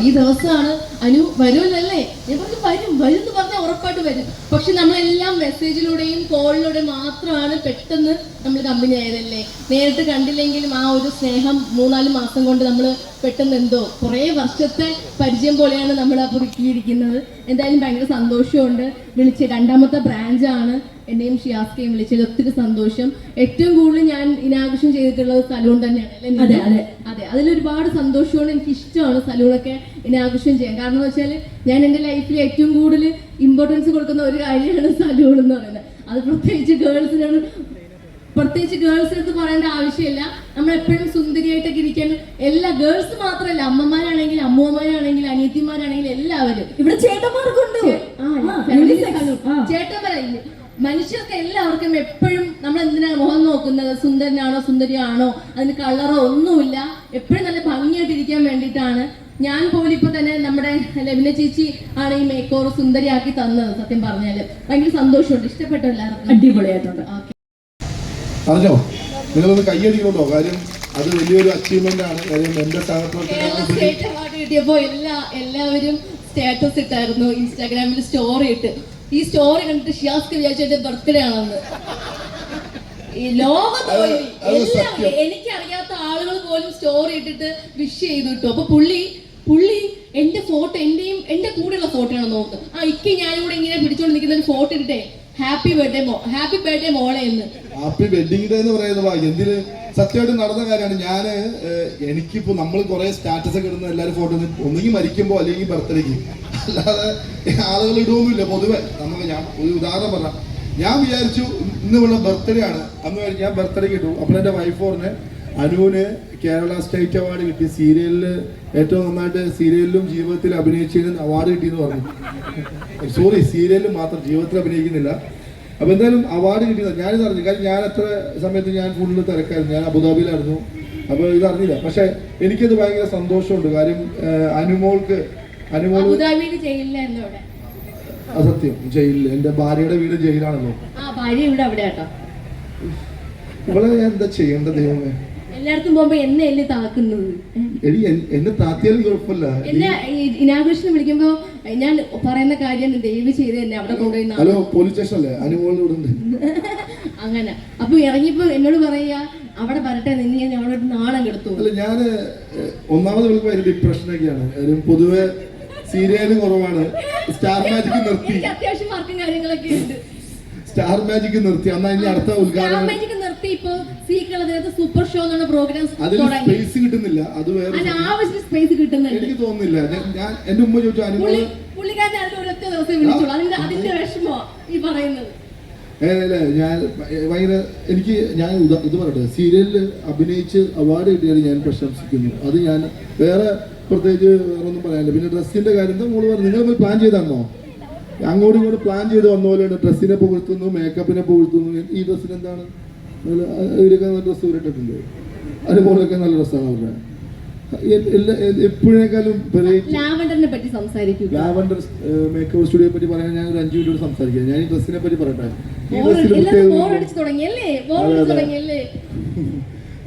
ഈ ദിവസമാണ് അനു വരുമല്ലേ? ഞാൻ പറഞ്ഞു വരും വരും എന്ന് പറഞ്ഞാൽ ഉറപ്പായിട്ട് വരും. പക്ഷെ നമ്മളെല്ലാം മെസ്സേജിലൂടെയും കോളിലൂടെയും മാത്രമാണ് പെട്ടെന്ന് നമ്മൾ കമ്പനി ആയതല്ലേ. നേരിട്ട് കണ്ടില്ലെങ്കിലും ആ ഒരു സ്നേഹം 3-4 മാസം കൊണ്ട് നമ്മൾ പെട്ടെന്ന് എന്തോ കുറേ വർഷത്തെ പരിചയം പോലെയാണ് നമ്മൾ പുതുക്കിയിരിക്കുന്നത്. എന്തായാലും ഭയങ്കര സന്തോഷമുണ്ട്. വിളിച്ച് 2ാമത്തെ ബ്രാഞ്ചാണ് എന്നെയും ഷിയാസ്കയും വിളിച്ചത്. ഒത്തിരി സന്തോഷം. ഏറ്റവും കൂടുതൽ ഞാൻ ഇനാഘോഷം ചെയ്തിട്ടുള്ളത് സലൂൺ തന്നെയാണ്. അതെ അതെ അതെ അതിലൊരുപാട് സന്തോഷമാണ്. എനിക്ക് ഇഷ്ടമാണ് സലൂണൊക്കെ ഇനാഘോഷം ചെയ്യാൻ. കാരണം എന്ന് വെച്ചാൽ ഞാൻ എൻ്റെ ലൈഫിൽ ഏറ്റവും കൂടുതൽ ഇമ്പോർട്ടൻസ് കൊടുക്കുന്ന ഒരു കാര്യമാണ് സലൂൺ എന്ന് പറയുന്നത്. അത് പ്രത്യേകിച്ച് ഗേൾസിനടുത്ത് പറയേണ്ട ആവശ്യമില്ല. നമ്മൾ എപ്പോഴും സുന്ദരിയായിട്ടൊക്കെ ഇരിക്കാൻ എല്ലാ ഗേൾസ് മാത്രമല്ല, അമ്മമാരാണെങ്കിലും അമ്മൂമ്മമാരാണെങ്കിലും അനിയത്തിമാരാണെങ്കിലും എല്ലാവരും ഇവിടെ ചേട്ടന്മാർക്കുണ്ട്. ചേട്ടന്മാരായില്ലേ മനുഷ്യർക്ക് എല്ലാവർക്കും എപ്പോഴും നമ്മൾ എന്തിനാണ് മുഖം നോക്കുന്നത്? സുന്ദരനാണോ സുന്ദരിയാണോ, അതിന് കളറോ ഒന്നുമില്ല. എപ്പോഴും നല്ല ഭംഗിയായിട്ടിരിക്കാൻ വേണ്ടിയിട്ടാണ്. ഞാൻ പോലും ഇപ്പൊ തന്നെ നമ്മുടെ ലവിന ചേച്ചി ആണ് ഈ മേക്ക് ഓവർ സുന്ദരിയാക്കി തന്നത്. സത്യം പറഞ്ഞാല് ഭയങ്കര സന്തോഷമുണ്ട്. ഇഷ്ടപ്പെട്ടു എല്ലാവർക്കും. അടിപൊളിയായിട്ടുണ്ട്. പറഞ്ഞോ, നിങ്ങളൊന്ന് കൈയടിക്കണോ? കാര്യം അത് വലിയൊരു അച്ചീവ്മെന്റ് ആണ്. കാര്യം എന്റെ സ്റ്റേറ്റ് അവാർഡ് കിട്ടിയപ്പോ എല്ലാവരും സ്റ്റാറ്റസ് ഇട്ടായിരുന്നു, ഇൻസ്റ്റാഗ്രാമിൽ സ്റ്റോറി ഇട്ട്. ഈ സ്റ്റോറി കണ്ടിട്ട് ഷിയാസ്ക്ക് വിചാരിച്ച ബർത്ത്ഡേ ആണെന്ന്. ഈ ലോകത്ത് എനിക്കറിയാത്ത ആളുകൾ പോലും സ്റ്റോറി ഇട്ടിട്ട് വിഷ് ചെയ്തു കിട്ടും. അപ്പൊ പുള്ളി എന്റെ ഫോട്ടോ, എന്റെ കൂടെയുള്ള ഫോട്ടോയാണ് നോക്കുന്നത്. ഇക്ക് ഞാനും കൂടെ ഇങ്ങനെ പിടിച്ചോണ്ട് നിൽക്കുന്ന ഒരു ഫോട്ടോ ഇട്ടേ ഹാപ്പി ബർത്ത്ഡേ മോളെ എന്ന്. ഹാപ്പി വെഡിങ് ഡേ എന്ന് പറയുന്നത് എന്തിന് സത്യമായിട്ട് നടന്ന കാര്യമാണ്. എനിക്കിപ്പോ നമ്മൾ കുറെ സ്റ്റാറ്റസ് ഒക്കെ ഇടുന്ന എല്ലാവരും ഫോട്ടോ ഒന്നെങ്കിൽ മരിക്കുമ്പോ അല്ലെങ്കിൽ ബർത്ത്ഡേക്ക്, അല്ലാതെ ആളുകൾ ഇടുവൊന്നുമില്ല പൊതുവെ. ഞാൻ ഒരു ഉദാഹരണം പറഞ്ഞാൽ, ഞാൻ വിചാരിച്ചു ഇന്ന് ഇവിടെ ബർത്ത്ഡേ ആണ്, അന്ന് കഴിഞ്ഞ് ഞാൻ ബർത്ത്ഡേക്ക് ഇട്ടു. അപ്പോൾ എൻ്റെ വൈഫ് പറഞ്ഞ് അനുവിന് കേരള സ്റ്റേറ്റ് അവാർഡ് കിട്ടി, സീരിയലിൽ ഏറ്റവും നന്നായിട്ട് സീരിയലിലും ജീവിതത്തിൽ അഭിനയിച്ചതിന് അവാർഡ് കിട്ടിയെന്ന് പറഞ്ഞു. സോറി, സീരിയലിൽ മാത്രം, ജീവിതത്തിൽ അഭിനയിക്കുന്നില്ല. അപ്പോൾ എന്തായാലും അവാർഡ് കിട്ടിയത് ഞാനിത് അറിഞ്ഞു. കാര്യം ഞാൻ എത്ര സമയത്ത് ഞാൻ ഫുള്ള് തിരക്കായിരുന്നു, ഞാൻ അബുദാബിയിലായിരുന്നു. അപ്പോൾ ഇതറിഞ്ഞില്ല. പക്ഷെ എനിക്കത് ഭയങ്കര സന്തോഷമുണ്ട്. കാര്യം അനുമോൾക്ക് അസത്യം ജയിലിൽ, എന്റെ ഭാര്യയുടെ വീട് ജയിലാണല്ലോ. ഇവിടെ എന്താ ചെയ്യേണ്ട ദൈവമേ? എല്ലായിടത്തും പോകുമ്പോ എന്നെ താക്കുന്നത്. എന്നെ താത്തിയാലും കുഴപ്പമില്ല. എന്നെ ഇനാഘോഷത്തിന് വിളിക്കുമ്പോ ഞാൻ പറയുന്ന കാര്യം ദയവ് ചെയ്ത് എന്നെ അവിടെ കൊണ്ടുപോയി. ഹലോ, പോലീസ് സ്റ്റേഷൻ അല്ലേ? അനുമോളുണ്ട്. അങ്ങനെ അപ്പൊ ഇറങ്ങിയപ്പോ എന്നോട് പറയാ അവിടെ വരട്ടെ, നിന്ന് ഞാൻ അവിടെ നാണം കെടുത്തു. അല്ല, ഞാന് ഒന്നാമത് വിളിക്കുമ്പോ ഡിപ്രഷനൊക്കെയാണ്. പൊതുവെ സീരിയല് കുറവാണ്. സ്റ്റാർ മാജിക് നിർത്തി. അത്യാവശ്യം മാർക്കും കാര്യങ്ങളൊക്കെ ഉണ്ട്. സ്റ്റാർ മാജിക് നിർത്തി. അന്നാ ഇനി അടുത്ത ഉദ്ഘാടനം സൂപ്പർ ഷോ എന്നുള്ള പ്രോഗ്രാം സ്പേസ് കിട്ടുന്നില്ല. അത് വേറെ സ്പേസ് കിട്ടുന്നില്ല. എനിക്ക് തോന്നുന്നില്ല. ഞാൻ എന്റെ ഉമ്മ ചോദിച്ചു അനുമോള് പുള്ളിക്കാരൻ ഒരൊറ്റ ദിവസം വിളിച്ചോളൂ. അതിന്റെ വിഷമോ ഈ പറയുന്നത്? ഞാൻ ഭയങ്കര ഞാൻ ഇത് പറയട്ടെ, സീരിയലിൽ അഭിനയിച്ച് അവാർഡ് കിട്ടിയാൽ ഞാൻ പ്രശംസിക്കുന്നു. അത് ഞാൻ വേറെ പ്രത്യേകിച്ച് വേറൊന്നും പറയാനില്ല. പിന്നെ ഡ്രസ്സിന്റെ കാര്യം എന്താ മോള് പറഞ്ഞു? നിങ്ങൾ പ്ലാൻ ചെയ്താണോ? അങ്ങോട്ടും ഇങ്ങോട്ട് പ്ലാൻ ചെയ്ത് വന്ന പോലെയാണ്. ഡ്രസ്സിനെ പുകഴ്ത്തുന്നു, മേക്കപ്പിനെ പുകഴ്ത്തുന്നു. ഈ ഡ്രസ്സിന് എന്താണ്? ഇവരൊക്കെ നല്ല ഡ്രസ്സ് ഇവരിട്ടിട്ടുണ്ട്. അതുപോലെയൊക്കെ നല്ല ഡ്രസ്സാണ് അവരുടെ. എപ്പോഴേക്കാളും ലാവൻഡർ മേക്കപ്പ് സ്റ്റുഡിയോയെ പറ്റി പറയാൻ ഞാൻ ഒരു 5 മിനിറ്റ് സംസാരിക്കാം. ഞാൻ ഈ ഡ്രസ്സിനെ പറ്റി പറയട്ടെ.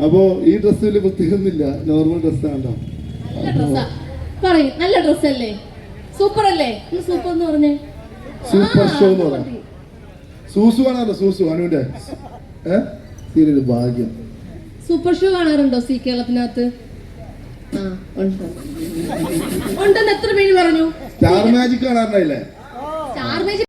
അപ്പോ ഈ ഡ്രസ്സിൽ പ്രത്യേകമൊന്നുമില്ല, നോർമൽ ഡ്രസ്സാണോ? നല്ല ഡ്രസ്സല്ലേ? സൂപ്പർ അല്ലേ? സൂപ്പർ എന്ന് പറഞ്ഞേ സൂപ്പർ ഷോ എന്ന് പറയാം. സൂസു കാണാറുണ്ടോ? സൂസു അനുവിന്റെ സീരിയൽ ഭാഗ്യം. സൂപ്പർ ഷോ കാണാറുണ്ടോ സീ കേരളത്തിനകത്ത്? ഉണ്ടെന്ന് എത്ര പേര് പറഞ്ഞു? സ്റ്റാർ മാജിക് കാണാറുണ്ടായില്ലേ? Star magic